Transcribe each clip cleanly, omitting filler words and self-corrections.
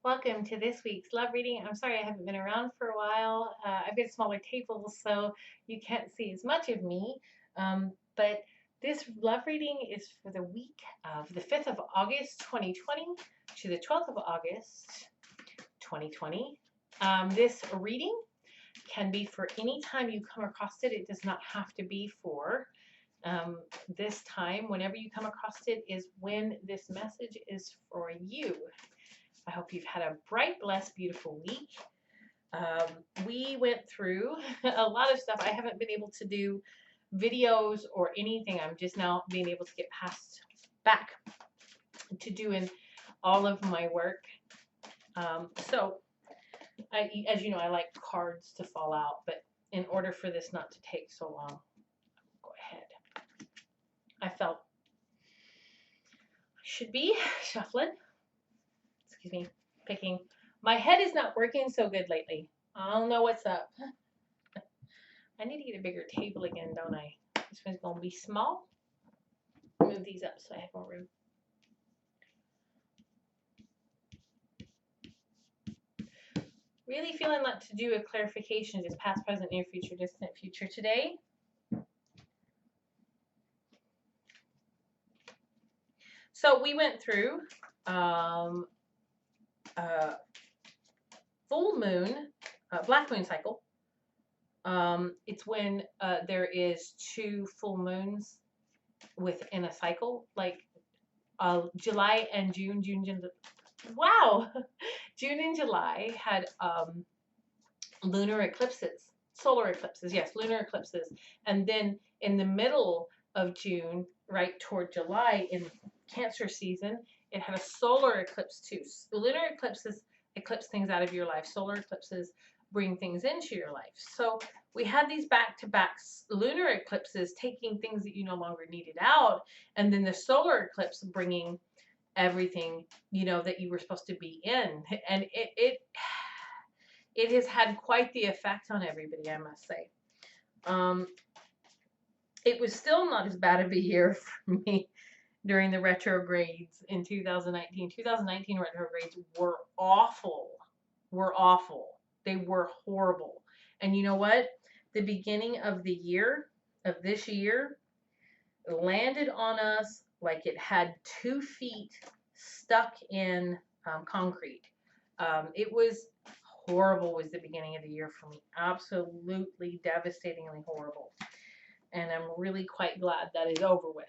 Welcome to this week's love reading. I'm sorry I haven't been around for a while. I've got smaller tables, so you can't see as much of me. But this love reading is for the week of the 5th of August 2020 to the 12th of August 2020. This reading can be for any time you come across it. It does not have to be for this time. Whenever you come across it is when this message is for you. I hope you've had a bright, blessed, beautiful week. We went through a lot of stuff. I haven't been able to do videos or anything. I'm just now being able to get back to doing all of my work. As you know, I like cards to fall out, but in order for this not to take so long, go ahead. I felt I should be shuffling. Excuse me, picking. My head is not working so good lately. I don't know what's up. I need to get a bigger table again, don't I? This one's going to be small. Move these up so I have more room. Really feeling like to do a clarification, just past, present, near future, distant future today. So we went through full moon, black moon cycle. It's when there is 2 full moons within a cycle, like July and June. Wow, June and July had lunar eclipses, solar eclipses, yes, lunar eclipses, and then in the middle of June, right toward July, in Cancer season, it had a solar eclipse too. Lunar eclipses eclipse things out of your life. Solar eclipses bring things into your life. So we had these back-to-back lunar eclipses taking things that you no longer needed out, and then the solar eclipse bringing everything that you were supposed to be in, and it has had quite the effect on everybody, I must say. It was still not as bad of a year for me during the retrogrades in 2019. 2019 retrogrades were awful. They were horrible. And you know what? The beginning of this year, landed on us like it had 2 feet stuck in concrete. It was horrible. Was the beginning of the year for me. Absolutely devastatingly horrible. And I'm really quite glad that is over with.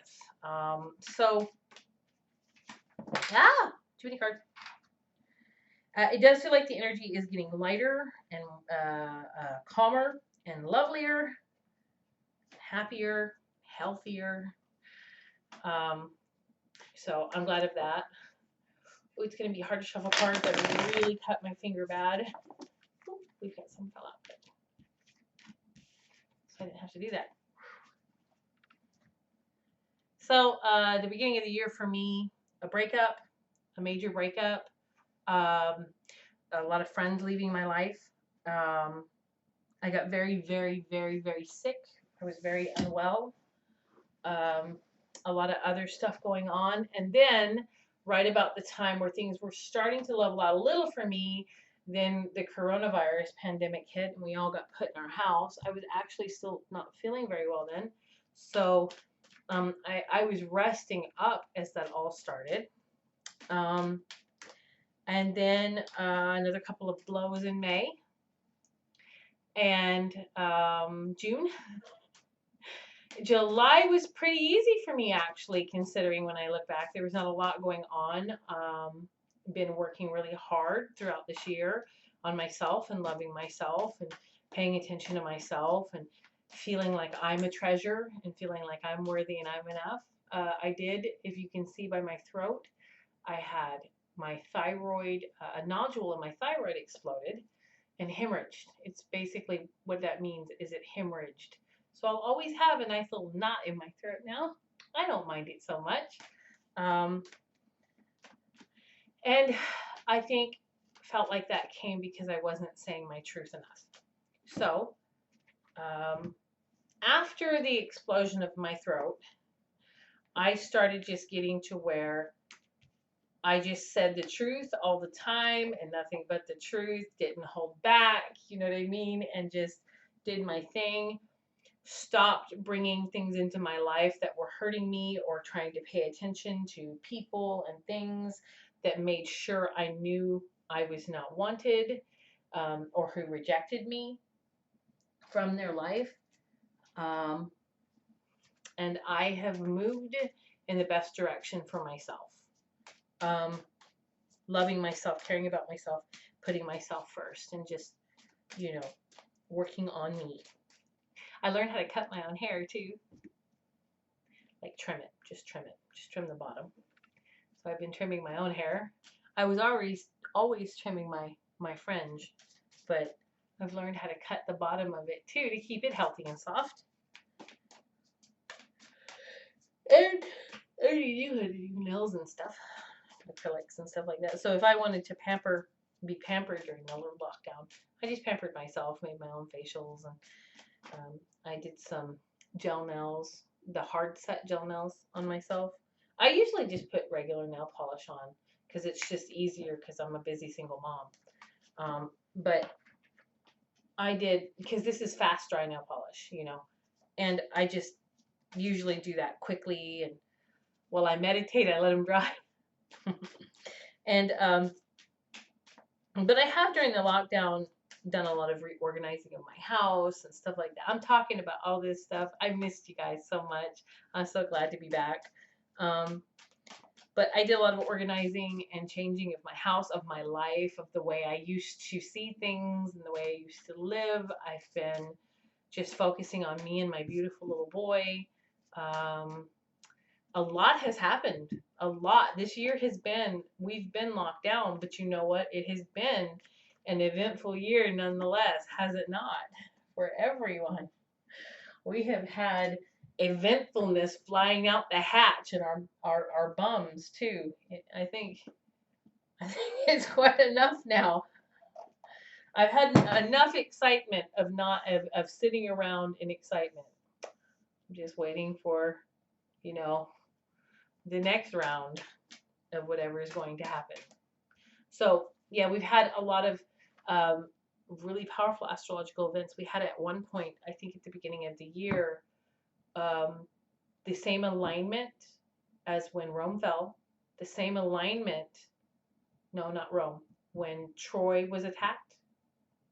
Too many cards. It does feel like the energy is getting lighter and calmer and lovelier, happier, healthier. So I'm glad of that. Ooh, it's going to be hard to shuffle cards. I really cut my finger bad. Ooh, we've got some fell out. So I didn't have to do that. So the beginning of the year for me, a major breakup, a lot of friends leaving my life. I got very, very, very, very sick. I was very unwell. A lot of other stuff going on. And then right about the time where things were starting to level out a little for me, then the coronavirus pandemic hit and we all got put in our house. I was actually still not feeling very well then. So I was resting up as that all started. And then another couple of blows in May and June. July was pretty easy for me, actually, considering when I look back. There was not a lot going on. Been working really hard throughout this year on myself and loving myself and paying attention to myself and feeling like I'm a treasure and feeling like I'm worthy and I'm enough. I did, if you can see by my throat, I had my thyroid, a nodule in my thyroid exploded and hemorrhaged. It's basically what that means is it hemorrhaged. So I'll always have a nice little knot in my throat now. I don't mind it so much. And I think felt like that came because I wasn't saying my truth enough. So after the explosion of my throat, I started just getting to where I just said the truth all the time and nothing but the truth, didn't hold back, you know what I mean? And just did my thing. Stopped bringing things into my life that were hurting me or trying to pay attention to people and things that made sure I knew I was not wanted, or who rejected me from their life. Um, and I have moved in the best direction for myself. Um, Loving myself, caring about myself, putting myself first, and just, you know, working on me. I learned how to cut my own hair too, like trim it, just trim the bottom. So I've been trimming my own hair. I was always trimming my fringe, but I've learned how to cut the bottom of it too to keep it healthy and soft. And I already knew how to do nails and stuff, acrylics and stuff like that. So if I wanted to be pampered during the lockdown, I just pampered myself, made my own facials, and I did some gel nails, the hard set gel nails on myself. I usually just put regular nail polish on because it's just easier because I'm a busy single mom. But I did, because this is fast dry nail polish, and I just usually do that quickly. And while I meditate, I let them dry. And but I have during the lockdown done a lot of reorganizing of my house and stuff like that. I'm talking about all this stuff. I missed you guys so much. I'm so glad to be back. But I did a lot of organizing and changing of my house, of my life, of the way I used to see things and the way I used to live. I've been just focusing on me and my beautiful little boy. A lot has happened. A lot. This year we've been locked down, but you know what? It has been an eventful year nonetheless, has it not? For everyone. We have had eventfulness flying out the hatch in our bums too. I think it's quite enough now. I've had enough excitement of sitting around in excitement. I'm just waiting for, you know, the next round of whatever is going to happen. So yeah, we've had a lot of really powerful astrological events. We had at one point, I think at the beginning of the year, the same alignment as when Rome fell, the same alignment, no, not Rome, when Troy was attacked.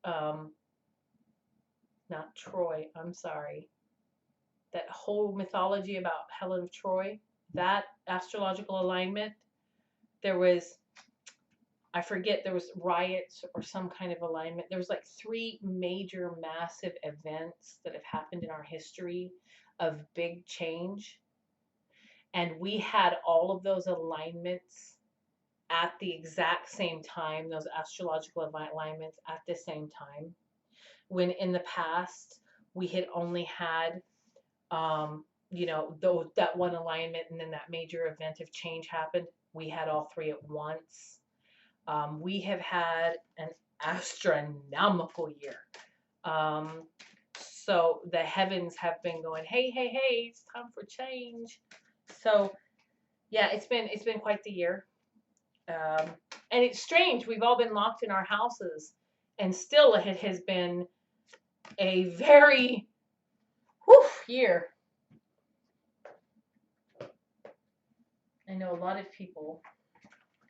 Um, Not Troy, I'm sorry. That whole mythology about Helen of Troy, that astrological alignment, there was, I forget, there was riots or some kind of alignment. There was like three major massive events that have happened in our history of big change. And we had all of those alignments at the exact same time, those astrological alignments at the same time. When in the past, we had only had, that one alignment, and then that major event of change happened. We had all three at once. We have had an astronomical year. So the heavens have been going, hey, hey, hey, it's time for change. So yeah, it's been quite the year. And it's strange. We've all been locked in our houses, and still it has been a very year. I know a lot of people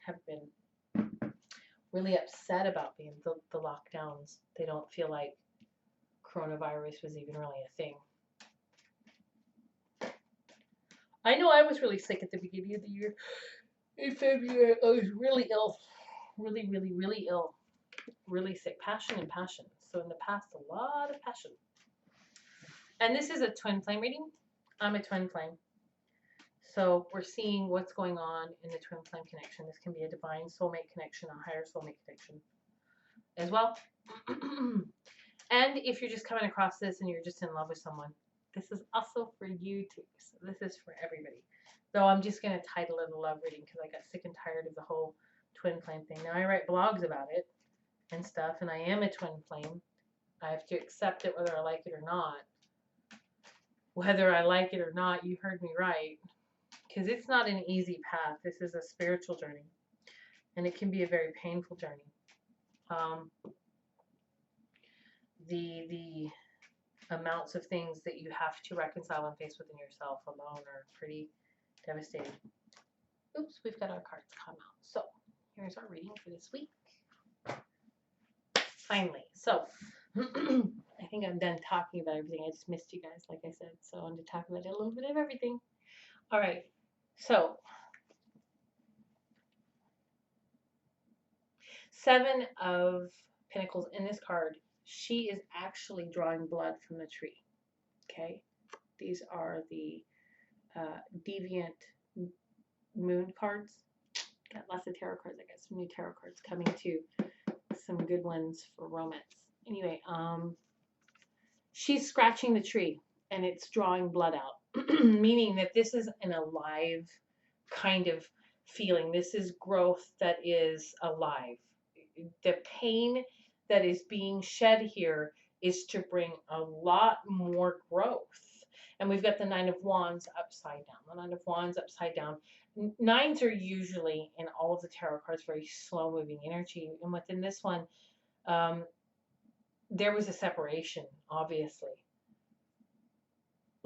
have been really upset about the lockdowns. They don't feel like coronavirus was even really a thing. I know I was really sick at the beginning of the year. In February, I was really ill. Really, really, really ill. Really sick. Passion and passion. So in the past, a lot of passion. And this is a twin flame reading. I'm a twin flame. So we're seeing what's going on in the twin flame connection. This can be a divine soulmate connection, a higher soulmate connection as well. And if you're just coming across this and you're just in love with someone, this is also for you too. So this is for everybody. Though I'm just going to title it a love reading because I got sick and tired of the whole twin flame thing. Now I write blogs about it and stuff, and I am a twin flame. I have to accept it whether I like it or not. Whether I like it or not, you heard me right. Because it's not an easy path. This is a spiritual journey. and it can be a very painful journey. The amounts of things that you have to reconcile and face within yourself alone are pretty devastating. Oops, we've got our cards come out. So here's our reading for this week. Finally, so I think I'm done talking about everything. I just missed you guys, like I said, so I wanted to talk about a little bit of everything. All right, so 7 of Pentacles in this card. She is actually drawing blood from the tree. Okay, these are the deviant moon cards. Got lots of tarot cards. I got some new tarot cards coming too. Some good ones for romance. Anyway, she's scratching the tree and it's drawing blood out, meaning that this is an alive kind of feeling. This is growth that is alive. The pain that is being shed here is to bring a lot more growth. And we've got the Nine of Wands upside down. The Nine of Wands upside down. Nines are usually, in all of the tarot cards, very slow moving energy. And within this one, there was a separation, obviously.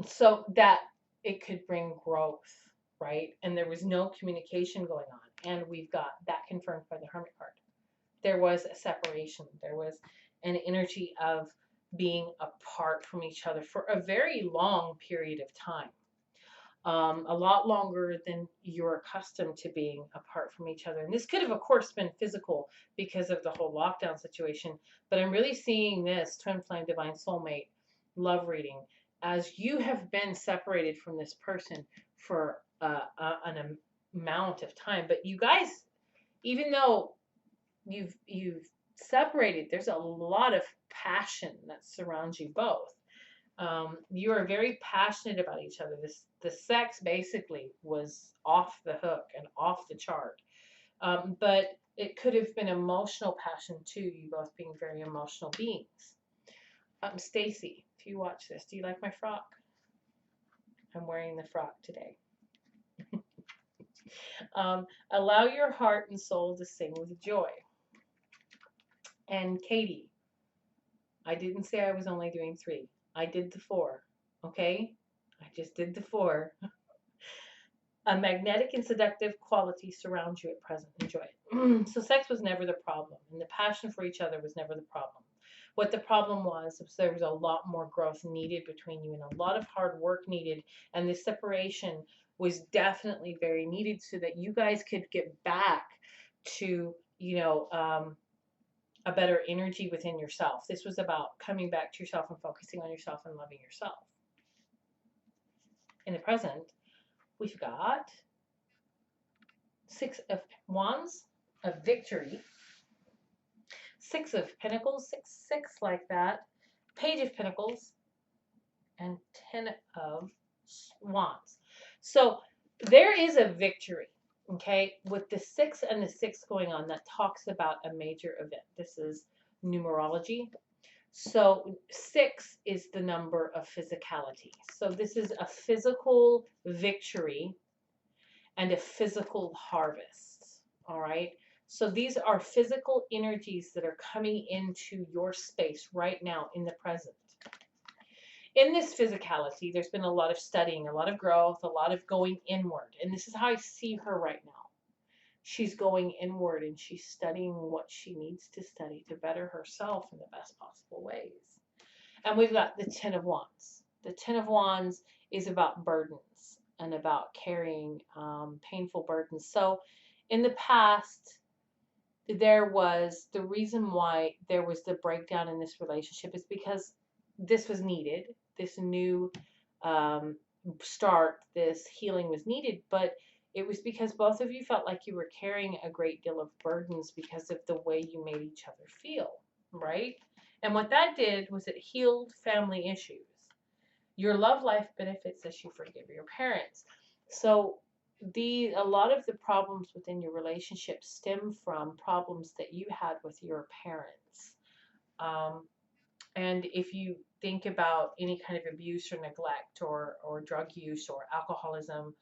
So that it could bring growth, right? And there was no communication going on. And we've got that confirmed by the Hermit card. There was a separation. There was an energy of being apart from each other for a very long period of time. A lot longer than you're accustomed to being apart from each other. And this could have, of course, been physical because of the whole lockdown situation. But I'm really seeing this twin flame divine soulmate love reading as you have been separated from this person for an amount of time. But you guys, even though you've separated, there's a lot of passion that surrounds you both. You are very passionate about each other. The sex basically was off the hook and off the chart. But it could have been emotional passion too, you both being very emotional beings. Stacy, if you watch this, do you like my frock? I'm wearing the frock today. Allow your heart and soul to sing with joy. And Katie, I didn't say I was only doing 3. I did the 4, okay? I just did the 4. A magnetic and seductive quality surrounds you at present. Enjoy it. So sex was never the problem, and the passion for each other was never the problem. What the problem was there was a lot more growth needed between you and a lot of hard work needed, and this separation was definitely very needed so that you guys could get back to, a better energy within yourself. This was about coming back to yourself and focusing on yourself and loving yourself. In the present, we've got 6 of Wands, of victory, 6 of Pentacles, 6 like that, Page of Pentacles, and 10 of Wands. So there is a victory. Okay, with the 6 and the 6 going on, that talks about a major event. This is numerology. So 6 is the number of physicality. So this is a physical victory and a physical harvest. All right. So these are physical energies that are coming into your space right now in the present. In this physicality, there's been a lot of studying, a lot of growth, a lot of going inward. And this is how I see her right now. She's going inward and she's studying what she needs to study to better herself in the best possible ways. And we've got the 10 of Wands. The 10 of Wands is about burdens and about carrying painful burdens. So in the past, there was the reason why there was the breakdown in this relationship is because this was needed. This new start, this healing was needed, but it was because both of you felt like you were carrying a great deal of burdens because of the way you made each other feel, right? And what that did was it healed family issues. Your love life benefits as you forgive your parents. So a lot of the problems within your relationship stem from problems that you had with your parents. And if you think about any kind of abuse or neglect or drug use or alcoholism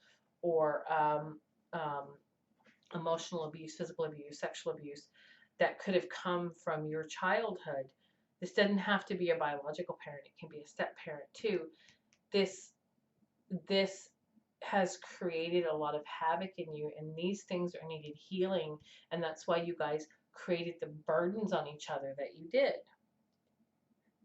or emotional abuse, physical abuse, sexual abuse that could have come from your childhood. This doesn't have to be a biological parent, it can be a step parent too. This this has created a lot of havoc in you, and these things are needed healing, and that's why you guys created the burdens on each other that you did.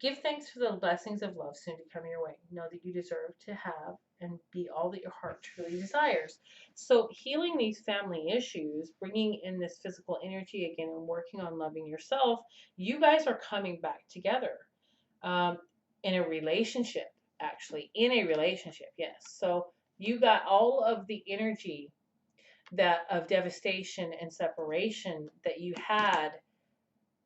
Give thanks for the blessings of love soon to come your way. Know that you deserve to have and be all that your heart truly desires. So, healing these family issues, bringing in this physical energy again, and working on loving yourself, you guys are coming back together um, in a relationship, actually, in a relationship, yes. So, you got all of the energy that of devastation and separation that you had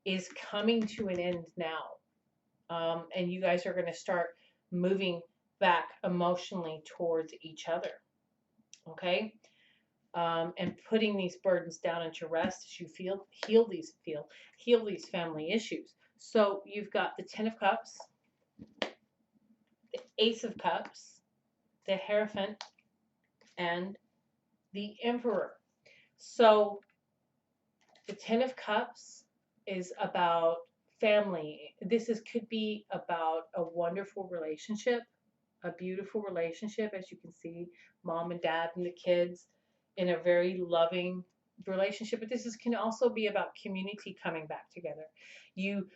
is coming to an end now, and you guys are going to start moving back emotionally towards each other, okay? And putting these burdens down into rest as you heal these family issues. So you've got the Ten of Cups, the Ace of Cups, the Hierophant, and the Emperor. So the Ten of Cups is about family. Could be about a wonderful relationship, a beautiful relationship, as you can see, mom and dad and the kids in a very loving relationship. But can also be about community coming back together. You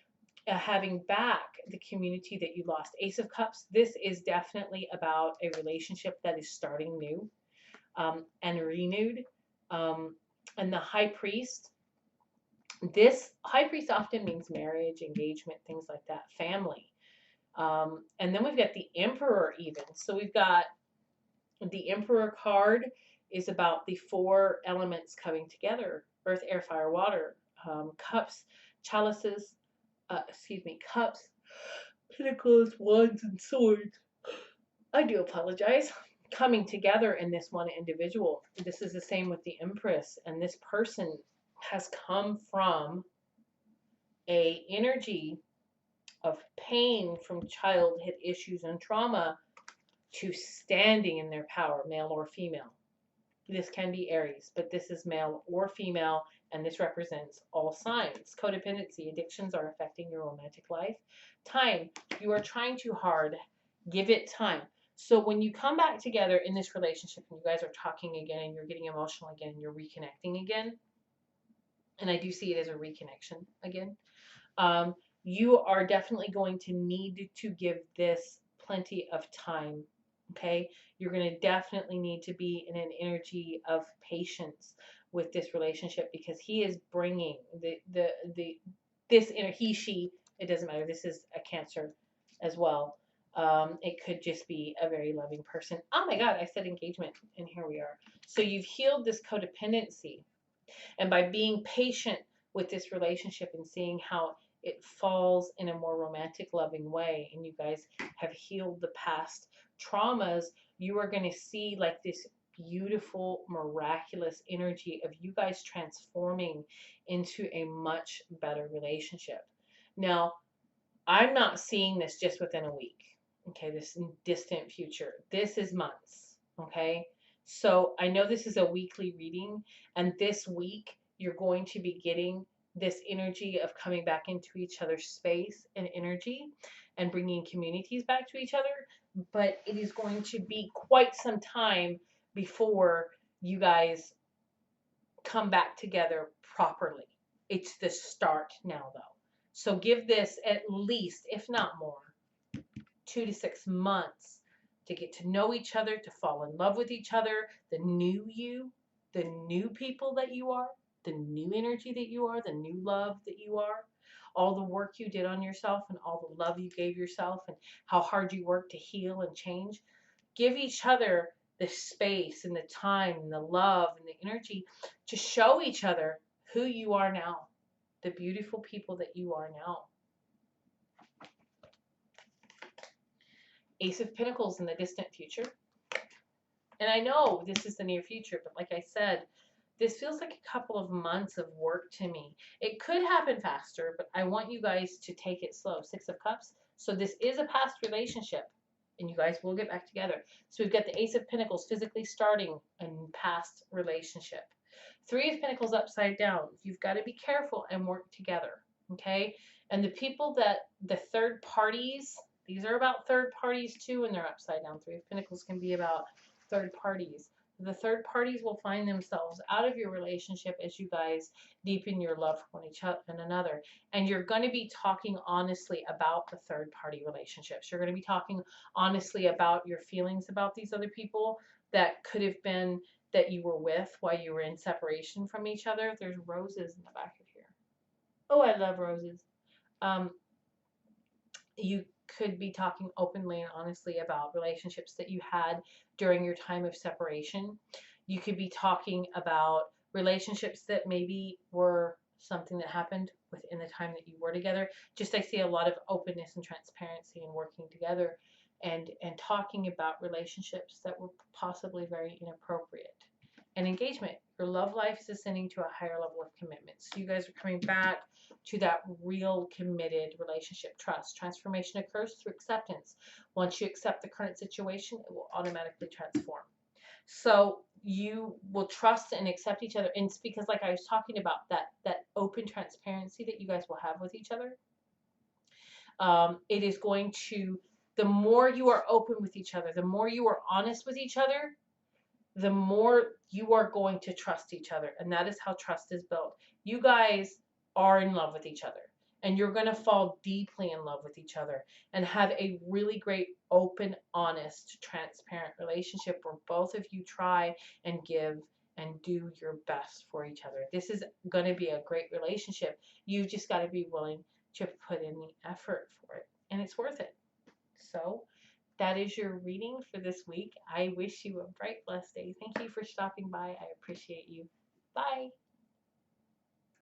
having back the community that you lost. Ace of Cups, this is definitely about a relationship that is starting new and renewed. Um, and the High Priest, this High Priest often means marriage, engagement, things like that, family. And then we've got the Emperor even. So we've got the Emperor card is about the four elements coming together: earth, air, fire, water. Cups, chalices, cups, pentacles, wands, and swords. I do apologize. Coming together in this one individual. This is the same with the Empress, and this person has come from a energy of pain from childhood issues and trauma to standing in their power, male or female. This can be Aries, but this is male or female, and this represents all signs. Codependency, addictions are affecting your romantic life. Time, you are trying too hard. Give it time. So when you come back together in this relationship and you guys are talking again and you're getting emotional again and you're reconnecting again, and I do see it as a reconnection again, um, you are definitely going to need to give this plenty of time. Okay, you're going to definitely need to be in an energy of patience with this relationship, because he is bringing the this inner he she, it doesn't matter, this is a Cancer as well. It could just be a very loving person. Oh my god, I said engagement and here we are. So you've healed this codependency, and by being patient with this relationship and seeing how it falls in a more romantic, loving way, and you guys have healed the past traumas, you are going to see like this beautiful, miraculous energy of you guys transforming into a much better relationship. Now, I'm not seeing this just within a week. Okay, this distant future. This is months. Okay, so I know this is a weekly reading, and this week you're going to be getting this energy of coming back into each other's space and energy and bringing communities back to each other. But it is going to be quite some time before you guys come back together properly. It's the start now, though. So give this at least, if not more, 2 to 6 months to get to know each other, to fall in love with each other, the new you, the new people that you are, the new energy that you are, the new love that you are, all the work you did on yourself and all the love you gave yourself and how hard you worked to heal and change. Give each other the space and the time and the love and the energy to show each other who you are now, the beautiful people that you are now. Ace of Pentacles in the distant future. And I know this is the near future, but like I said, this feels like a couple of months of work to me. It could happen faster, but I want you guys to take it slow. Six of Cups. So this is a past relationship, and you guys will get back together. So we've got the Ace of Pentacles, physically starting a past relationship. Three of Pentacles upside down. You've got to be careful and work together. Okay? And the people that, the third parties, these are about third parties too, and they're upside down. Three of Pentacles can be about third parties. The third parties will find themselves out of your relationship as you guys deepen your love for one another. And you're going to be talking honestly about the third party relationships. You're going to be talking honestly about your feelings about these other people that could have been that you were with while you were in separation from each other. There's roses in the back of here. Oh, I love roses. Um, you could be talking openly and honestly about relationships that you had during your time of separation. You could be talking about relationships that maybe were something that happened within the time that you were together. Just I see a lot of openness and transparency and working together and talking about relationships that were possibly very inappropriate. And engagement. Your love life is ascending to a higher level of commitment. So you guys are coming back to that real committed relationship. Trust. Transformation occurs through acceptance. Once you accept the current situation, it will automatically transform. So you will trust and accept each other. And it's because, like I was talking about, that open transparency that you guys will have with each other. It is going to, the more you are open with each other, the more you are honest with each other, the more you are going to trust each other. And that is how trust is built. You guys are in love with each other. And you're going to fall deeply in love with each other and have a really great, open, honest, transparent relationship where both of you try and give and do your best for each other. This is going to be a great relationship. You've just got to be willing to put in the effort for it. And it's worth it. So, that is your reading for this week. I wish you a bright, blessed day. Thank you for stopping by. I appreciate you. Bye.